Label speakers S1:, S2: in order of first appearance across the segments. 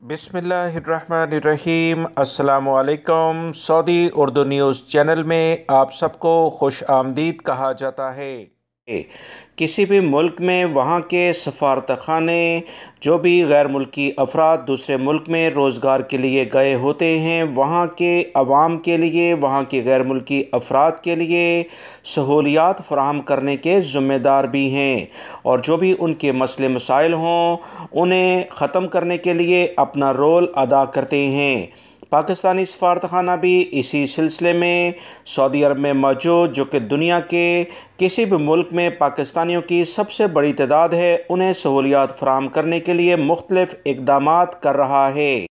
S1: बिस्मिल्लाहिर्रहमानिर्रहीम। अस्सलामुअलैकुम। Saudi Urdu news channel में आप सबको खुश आमदीद कहा जाता है। किसी भी मुल्क में वहाँ के सफारतखाने जो भी गैर मुल्की अफराद दूसरे मुल्क में रोज़गार के लिए गए होते हैं, वहाँ के अवाम के लिए, वहाँ के गैर मुल्की अफराद के लिए सहूलियात फ़राहम करने के ज़िम्मेदार भी हैं, और जो भी उनके मसले मसाइल हों उन्हें ख़त्म करने के लिए अपना रोल अदा करते हैं। पाकिस्तानी सफारतखाना भी इसी सिलसिले में सऊदी अरब में मौजूद, जो कि दुनिया के किसी भी मुल्क में पाकिस्तानियों की सबसे बड़ी तादाद है, उन्हें सहूलियात फ़राहम करने के लिए मुख्तलिफ़ इक़दामात कर रहा है।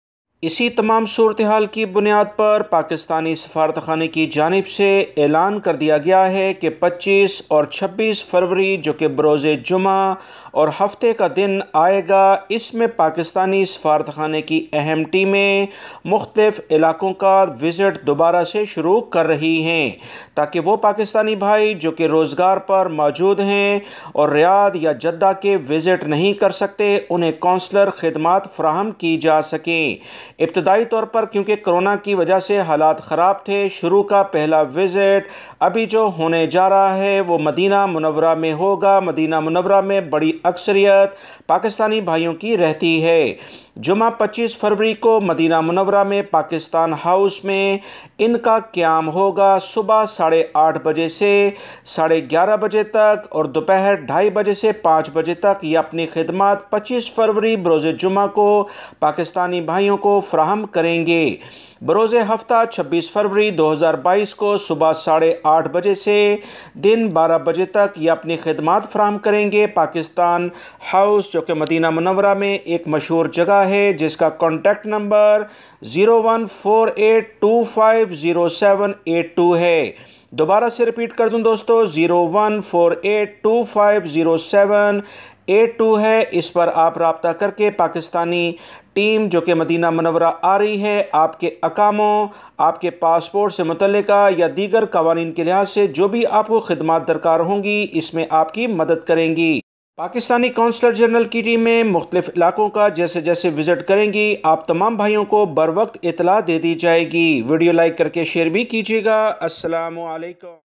S1: इसी तमाम सूरत हाल की बुनियाद पर पाकिस्तानी सफारतखाने की जानिब से ऐलान कर दिया गया है कि 25 और 26 फरवरी, जो कि बरोज़े जुमा और हफ्ते का दिन आएगा, इसमें पाकिस्तानी सफारतखाने की अहम टीमें मुख्तलिफ़ इलाकों का विज़िट दोबारा से शुरू कर रही हैं, ताकि वो पाकिस्तानी भाई जो कि रोज़गार पर मौजूद हैं और रियाद या जद्दा के विज़िट नहीं कर सकते, उन्हें कौंसलर खिदमात फ़राहम की जा सकें। इब्तदाई तौर पर क्योंकि कोरोना की वजह से हालात ख़राब थे, शुरू का पहला विज़िट अभी जो होने जा रहा है वो मदीना मुनव्वरा में होगा। मदीना मुनव्वरा में बड़ी अक्सरियत पाकिस्तानी भाइयों की रहती है। जुमा 25 फरवरी को मदीना मुनव्वरा में पाकिस्तान हाउस में इनका क़याम होगा। सुबह 8:30 बजे से 11:30 बजे तक और दोपहर 2:30 बजे से 5 बजे तक ये अपनी खिदमत 25 फरवरी बरोज़ जुमा को पाकिस्तानी भाइयों को फ़राहम करेंगे। बरोज़े हफ्ता 26 फरवरी 2022 को सुबह 8:30 बजे से दिन 12 बजे तक ये अपनी खिदमत फ़राहम करेंगे। पाकिस्तान हाउस, जो कि मदीना मुनव्वरा में एक मशहूर जगह है, जिसका कॉन्टैक्ट नंबर 0148250782 है। दोबारा से रिपीट कर दूं दोस्तों, 0148250782 है। इस पर आप राब्ता करके पाकिस्तानी टीम जो कि मदीना मुनव्वरा आ रही है, आपके अकामों, आपके पासपोर्ट से मुतल्लिका या दीगर कवानीन के लिहाज से जो भी आपको खिदमत दरकार होंगी, इसमें आपकी मदद करेंगी। पाकिस्तानी कौंसलर जनरल की टीमें मुख्तलिफ़ इलाकों का जैसे जैसे विज़िट करेंगी, आप तमाम भाइयों को बर वक्त इतला दे दी जाएगी। वीडियो लाइक करके शेयर भी कीजिएगा। अस्सलामु अलैकुम।